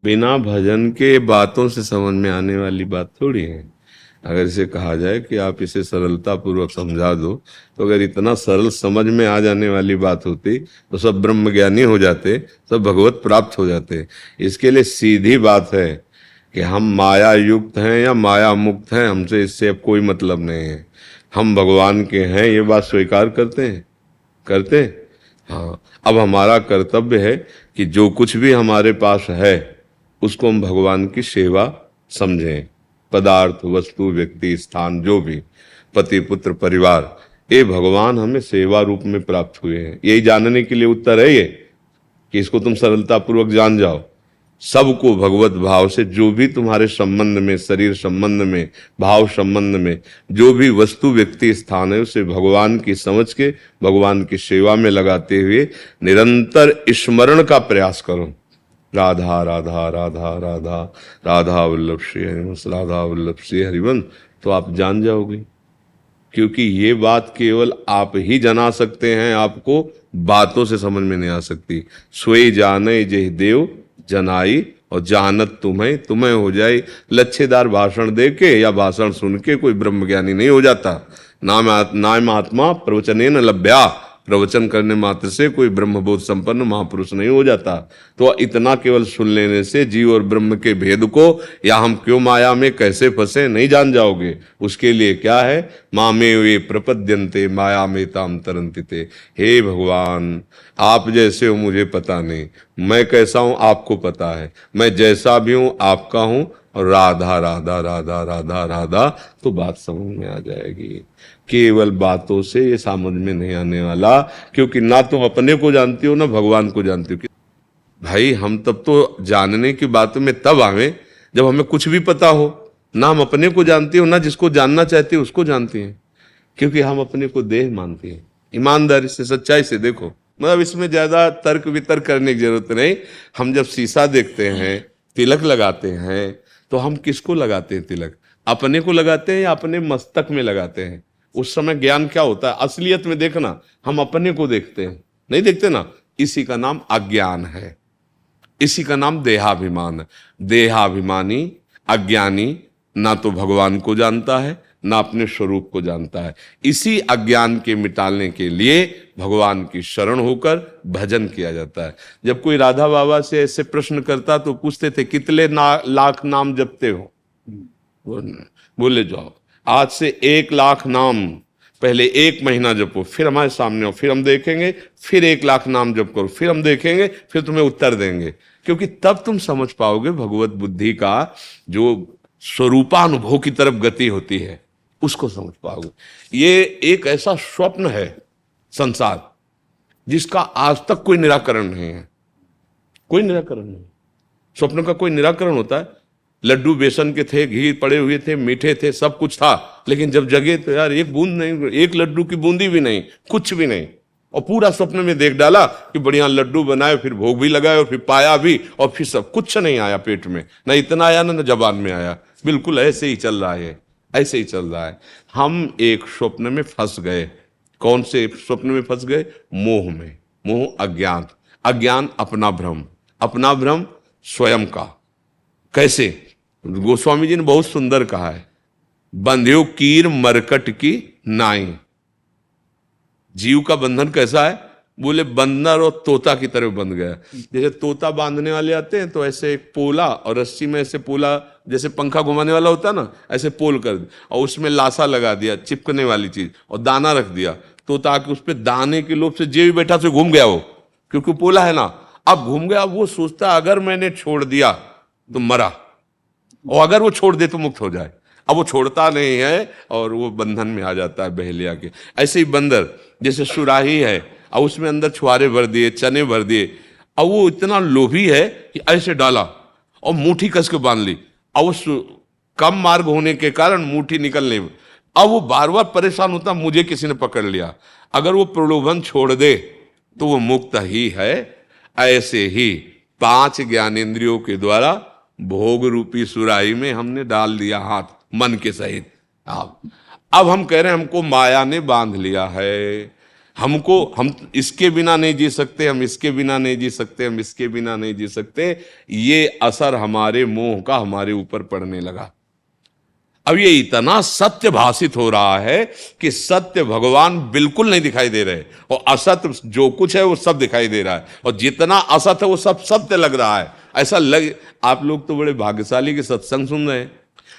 बिना भजन के बातों से समझ में आने वाली बात थोड़ी है। अगर इसे कहा जाए कि आप इसे सरलता पूर्वक समझा दो, तो अगर इतना सरल समझ में आ जाने वाली बात होती तो सब ब्रह्म ज्ञानी हो जाते, सब भगवत प्राप्त हो जाते। इसके लिए सीधी बात है कि हम माया युक्त हैं या माया मुक्त हैं, हमसे इससे अब कोई मतलब नहीं है। हम भगवान के हैं, ये बात स्वीकार करते हैं, करते हैं। हाँ, अब हमारा कर्तव्य है कि जो कुछ भी हमारे पास है उसको हम भगवान की सेवा समझें। पदार्थ, वस्तु, व्यक्ति, स्थान, जो भी, पति, पुत्र, परिवार, ये भगवान हमें सेवा रूप में प्राप्त हुए हैं। यही जानने के लिए उत्तर है ये, कि इसको तुम सरलता पूर्वक जान जाओ। सबको भगवत भाव से, जो भी तुम्हारे संबंध में, शरीर संबंध में, भाव संबंध में, जो भी वस्तु, व्यक्ति, स्थान है, उसे भगवान की समझ के भगवान की सेवा में लगाते हुए निरंतर स्मरण का प्रयास करो। राधा राधा राधा राधा, राधा वल्लभ श्री हरिवंश, राधा वल्लभ श्री हरिवंश, तो आप जान जाओगे। क्योंकि ये बात केवल आप ही जना सकते हैं, आपको बातों से समझ में नहीं आ सकती। सोई जाने जेहि देव जनाई, और जानत तुम्हें तुम्हें हो जाए। लच्छेदार भाषण दे के या भाषण सुन के कोई ब्रह्मज्ञानी नहीं हो जाता। नाम आत्मा प्रवचने न लभ्या, प्रवचन करने मात्र से कोई ब्रह्मबोध संपन्न महापुरुष नहीं हो जाता। तो इतना केवल सुन लेने से जीव और ब्रह्म के भेद को, या हम क्यों माया में कैसे फंसे, नहीं जान जाओगे। उसके लिए क्या है, मामे वे प्रपद्यन्ते माया में ताम तरंतिते। हे भगवान, आप जैसे हो मुझे पता नहीं, मैं कैसा हूं आपको पता है, मैं जैसा भी हूं आपका हूं, और राधा राधा राधा राधा राधा, तो बात समझ में आ जाएगी। केवल बातों से ये समझ में नहीं आने वाला, क्योंकि ना तुम अपने को जानती हो ना भगवान को जानती हो। भाई हम तब तो जानने की बातों में तब आवे जब हमें कुछ भी पता हो। ना हम अपने को जानते हो, ना जिसको जानना चाहते हो उसको जानते हैं, क्योंकि हम अपने को देह मानते हैं। ईमानदारी से, सच्चाई से देखो, मतलब इसमें ज्यादा तर्क वितर्क करने की जरूरत नहीं। हम जब शीशा देखते हैं, तिलक लगाते हैं, तो हम किसको लगाते हैं तिलक? अपने को लगाते हैं या अपने मस्तक में लगाते हैं? उस समय ज्ञान क्या होता है? असलियत में देखना, हम अपने को देखते हैं, नहीं देखते ना। इसी का नाम अज्ञान है, इसी का नाम देहाभिमान है। देहाभिमानी अज्ञानी ना तो भगवान को जानता है, ना अपने स्वरूप को जानता है। इसी अज्ञान के मिटाने के लिए भगवान की शरण होकर भजन किया जाता है। जब कोई राधा बाबा से ऐसे प्रश्न करता तो पूछते थे, कितने लाख नाम जपते हो? बोले जाओ, आज से 1 लाख नाम, पहले 1 महीना जपो, फिर हमारे सामने हो, फिर हम देखेंगे, फिर 1 लाख नाम जप करो, फिर हम देखेंगे, फिर तुम्हें उत्तर देंगे। क्योंकि तब तुम समझ पाओगे भगवत बुद्धि का जो स्वरूपानुभव की तरफ गति होती है, उसको समझ पाओगे। ये एक ऐसा स्वप्न है संसार, जिसका आज तक कोई निराकरण नहीं है, कोई निराकरण नहीं। स्वप्न का कोई निराकरण होता है? लड्डू बेसन के थे, घी पड़े हुए थे, मीठे थे, सब कुछ था, लेकिन जब जगे तो यार एक बूंद नहीं, एक लड्डू की बूंदी भी नहीं, कुछ भी नहीं। और पूरा स्वप्न में देख डाला कि बढ़िया लड्डू बनाए, फिर भोग भी लगाए, और फिर पाया भी, और फिर सब कुछ नहीं आया पेट में, ना इतना आया ना जबान में आया। बिल्कुल ऐसे ही चल रहा है, ऐसे ही चल रहा है। हम एक स्वप्न में फंस गए। कौन से स्वप्न में फंस गए? मोह में। मोह अज्ञान, अज्ञान अपना भ्रम, अपना भ्रम स्वयं का। कैसे? गोस्वामी जी ने बहुत सुंदर कहा है, बंध्यो कीर मरकट की नाई। जीव का बंधन कैसा है? बोले बंदर और तोता की तरह बंध गया। जैसे तोता बांधने वाले आते हैं तो ऐसे एक पोला, और रस्सी में ऐसे पोला, जैसे पंखा घुमाने वाला होता है ना, ऐसे पोल कर दिया, और उसमें लासा लगा दिया, चिपकने वाली चीज, और दाना रख दिया। तोता आके उस पर दाने के लोभ से जे भी बैठा से घूम गया वो, क्योंकि पोला है ना। अब घूम गया, वो सोचता अगर मैंने छोड़ दिया तो मरा, और अगर वो छोड़ दे तो मुक्त हो जाए। अब वो छोड़ता नहीं है, और वो बंधन में आ जाता है बहेलिया के। ऐसे ही बंदर, जैसे सुराही है, और उसमें अंदर छुआरे भर दिए, चने भर दिए, और वो इतना लोभी है कि ऐसे डाला और मुट्ठी कस के बांध ली, और वो कम मार्ग होने के कारण मुट्ठी निकल नहीं। अब वो बार बार परेशान होता, मुझे किसी ने पकड़ लिया। अगर वो प्रलोभन छोड़ दे तो वो मुक्त ही है। ऐसे ही 5 ज्ञानेंद्रियों के द्वारा भोग रूपी सुराही में हमने डाल दिया हाथ, मन के सहित। अब हम कह रहे हैं हमको माया ने बांध लिया है, हम इसके बिना नहीं जी सकते, हम इसके बिना नहीं जी सकते, हम इसके बिना नहीं जी सकते। ये असर हमारे मोह का हमारे ऊपर पड़ने लगा। अब ये इतना सत्य भाषित हो रहा है कि सत्य भगवान बिल्कुल नहीं दिखाई दे रहे, और असत्य जो कुछ है वो सब दिखाई दे रहा है, और जितना असत्य है वो सब सत्य लग रहा है। ऐसा लग, आप लोग तो बड़े भाग्यशाली के सत्संग सुन रहे हैं।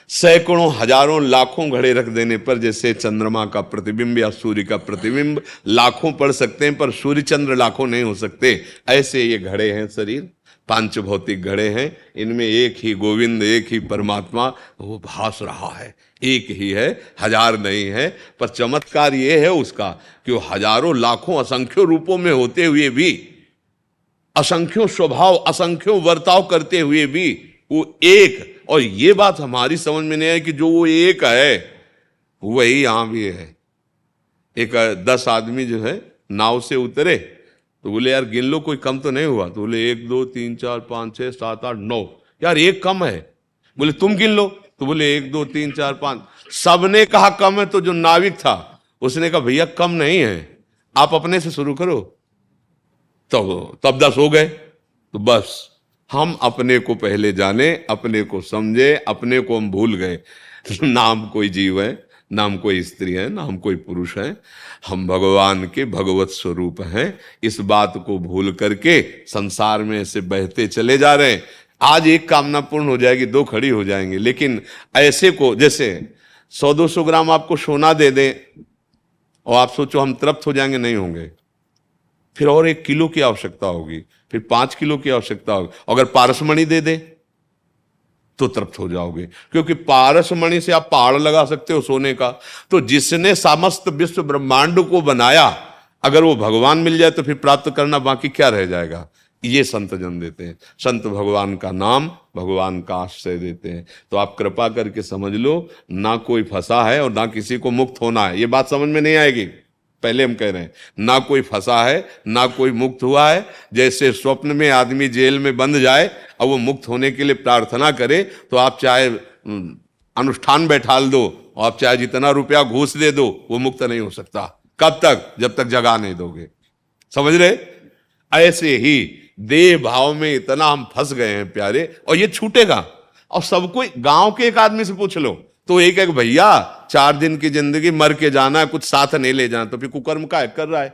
सैकड़ों हजारों लाखों घड़े रख देने पर, जैसे चंद्रमा का प्रतिबिंब या सूर्य का प्रतिबिंब लाखों पड़ सकते हैं, पर सूर्य चंद्र लाखों नहीं हो सकते, ऐसे ये घड़े हैं शरीर, पांच भौतिक घड़े हैं। इनमें एक ही गोविंद, एक ही परमात्मा वो भास रहा है, एक ही है, हजार नहीं है। पर चमत्कार ये है उसका कि वो हजारों लाखों असंख्यों रूपों में होते हुए भी, असंख्यों स्वभाव, असंख्यों वर्ताव करते हुए भी वो एक। और ये बात हमारी समझ में नहीं है कि जो वो एक है वही यहां भी है। एक 10 आदमी जो है नाव से उतरे तो बोले यार गिन लो कोई कम तो नहीं हुआ, तो बोले 1 2 3 4 5 6 7 8 9, यार एक कम है। बोले तुम गिन लो, तो बोले 1 2 3 4 5, सबने कहा कम है। तो जो नाविक था उसने कहा भैया कम नहीं है, आप अपने से शुरू करो। तब 10 हो गए। तो बस हम अपने को पहले जाने, अपने को समझे, अपने को हम भूल गए। नाम कोई जीव है, नाम कोई स्त्री है, नाम कोई पुरुष है, हम भगवान के भगवत स्वरूप हैं। इस बात को भूल करके संसार में ऐसे बहते चले जा रहे हैं। आज एक कामना पूर्ण हो जाएगी, 2 खड़ी हो जाएंगे, लेकिन ऐसे को जैसे 100-200 ग्राम आपको सोना दे दें और आप सोचो हम तृप्त हो जाएंगे, नहीं होंगे। फिर और 1 किलो की आवश्यकता होगी, फिर 5 किलो की आवश्यकता होगी। अगर पारसमणि दे दे तो तृप्त हो जाओगे, क्योंकि पारसमणि से आप पहाड़ लगा सकते हो सोने का। तो जिसने समस्त विश्व ब्रह्मांड को बनाया, अगर वो भगवान मिल जाए तो फिर प्राप्त करना बाकी क्या रह जाएगा। ये संत जन देते हैं, संत भगवान का नाम, भगवान का आश्रय देते हैं। तो आप कृपा करके समझ लो, ना कोई फंसा है और ना किसी को मुक्त होना है। ये बात समझ में नहीं आएगी, पहले हम कह रहे हैं, ना कोई फंसा है, ना कोई मुक्त हुआ है। जैसे स्वप्न में आदमी जेल में बंद जाए और वो मुक्त होने के लिए प्रार्थना करे, तो आप चाहे अनुष्ठान बैठाल दो और आप चाहे जितना रुपया घूस दे दो, वो मुक्त नहीं हो सकता। कब तक? जब तक जगा नहीं दोगे। समझ रहे? ऐसे ही देह भाव में इतना हम फंस गए हैं प्यारे, और ये छूटेगा। और सबको, गांव के एक आदमी से पूछ लो तो एक एक भैया 4 दिन की जिंदगी, मर के जाना है, कुछ साथ नहीं ले जाना, तो फिर कुकर्म का कर रहा है,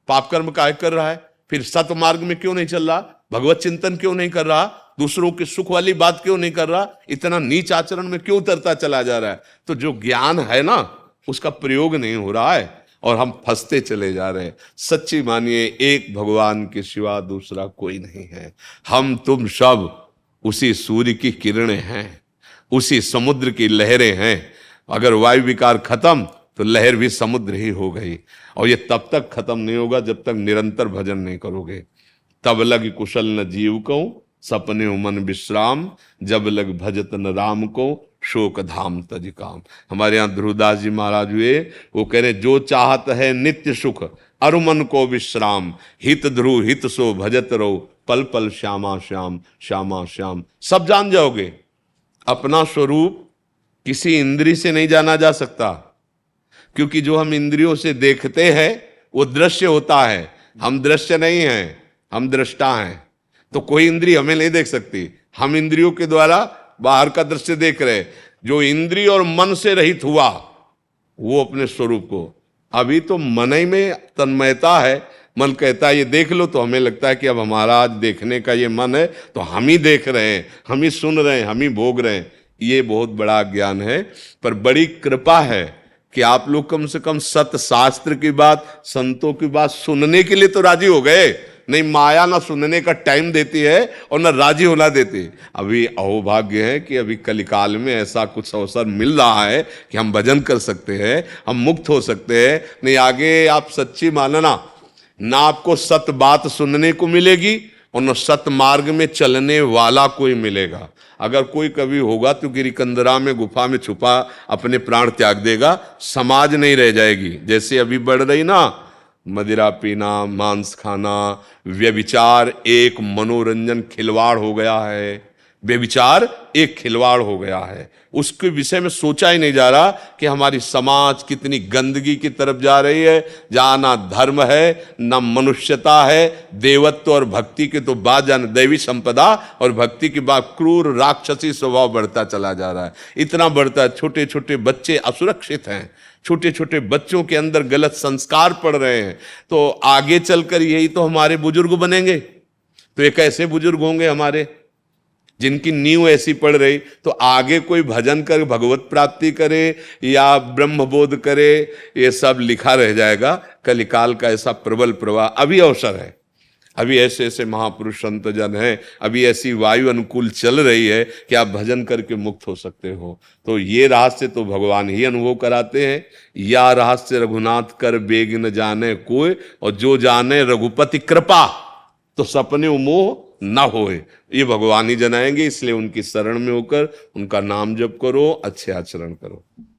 पाप कर्म का कर रहा है, फिर सत मार्ग में क्यों नहीं चल रहा, भगवत चिंतन क्यों नहीं कर रहा, दूसरों के सुख वाली बात क्यों नहीं कर रहा, इतना नीच आचरण में क्यों उतरता चला जा रहा है। तो जो ज्ञान है ना, उसका प्रयोग नहीं हो रहा है और हम फंसते चले जा रहे हैं। सच्ची मानिए, एक भगवान के सिवा दूसरा कोई नहीं है। हम तुम सब उसी सूर्य की किरणें हैं, उसी समुद्र की लहरें हैं। अगर वायु विकार खत्म तो लहर भी समुद्र ही हो गई। और ये तब तक खत्म नहीं होगा जब तक निरंतर भजन नहीं करोगे। तब लग कुशल न जीव को, सपने मन विश्राम, जब लग भजत न राम को, शोक धाम तज काम। हमारे यहाँ ध्रुवदास जी महाराज हुए, वो कह रहे जो चाहत है नित्य सुख, अरु मन को विश्राम, हित ध्रुव हित सो भजत रहो, पल पल श्यामा श्याम श्यामा श्याम। सब जान जाओगे। अपना स्वरूप किसी इंद्री से नहीं जाना जा सकता, क्योंकि जो हम इंद्रियों से देखते हैं वो दृश्य होता है। हम दृश्य नहीं हैं, हम दृष्टा हैं। तो कोई इंद्री हमें नहीं देख सकती, हम इंद्रियों के द्वारा बाहर का दृश्य देख रहे। जो इंद्रिय और मन से रहित हुआ वो अपने स्वरूप को, अभी तो मन ही में तन्मयता है। मन कहता है ये देख लो, तो हमें लगता है कि अब हमारा आज देखने का ये मन है, तो हम ही देख रहे हैं, हम ही सुन रहे हैं, हम ही भोग रहे हैं। ये बहुत बड़ा ज्ञान है। पर बड़ी कृपा है कि आप लोग कम से कम सत्य शास्त्र की बात, संतों की बात सुनने के लिए तो राजी हो गए। नहीं, माया ना सुनने का टाइम देती है और ना राजी होना देती। अभी अहोभाग्य है कि अभी कलिकाल में ऐसा कुछ अवसर मिल रहा है कि हम भजन कर सकते हैं, हम मुक्त हो सकते हैं। नहीं, आगे आप सच्ची मानना, ना आपको सत्य बात सुनने को मिलेगी और न सत्य मार्ग में चलने वाला कोई मिलेगा। अगर कोई कभी होगा तो गिरिकंदरा में गुफा में छुपा अपने प्राण त्याग देगा, समाज नहीं रह जाएगी। जैसे अभी बढ़ रही ना मदिरा पीना, मांस खाना, व्यभिचार एक मनोरंजन खिलवाड़ हो गया है। बेविचार एक खिलवाड़ हो गया है, उसके विषय में सोचा ही नहीं जा रहा कि हमारी समाज कितनी गंदगी की तरफ जा रही है, जहां ना धर्म है ना मनुष्यता है। देवत्व और भक्ति के तो बात जाने, दैवी संपदा और भक्ति की बात, क्रूर राक्षसी स्वभाव बढ़ता चला जा रहा है, इतना बढ़ता है। छोटे छोटे बच्चे असुरक्षित हैं, छोटे छोटे बच्चों के अंदर गलत संस्कार पड़ रहे हैं। तो आगे चलकर यही तो हमारे बुजुर्ग बनेंगे। तो एक ऐसे बुजुर्ग होंगे हमारे जिनकी नींव ऐसी पड़ रही, तो आगे कोई भजन कर भगवत प्राप्ति करे या ब्रह्म बोध करे, ये सब लिखा रह जाएगा। कलिकाल का ऐसा प्रबल प्रवाह अभी अवसर है, अभी ऐसे ऐसे महापुरुष संत जन हैं, अभी ऐसी वायु अनुकूल चल रही है कि आप भजन करके मुक्त हो सकते हो। तो ये रहस्य तो भगवान ही अनुभव कराते हैं। या रहस्य रघुनाथ कर बेग न जाने कोई, और जो जाने रघुपति कृपा तो सपने मोह ना होए, ये भगवान ही जनाएंगे। इसलिए उनकी शरण में होकर उनका नाम जप करो, अच्छे आचरण करो।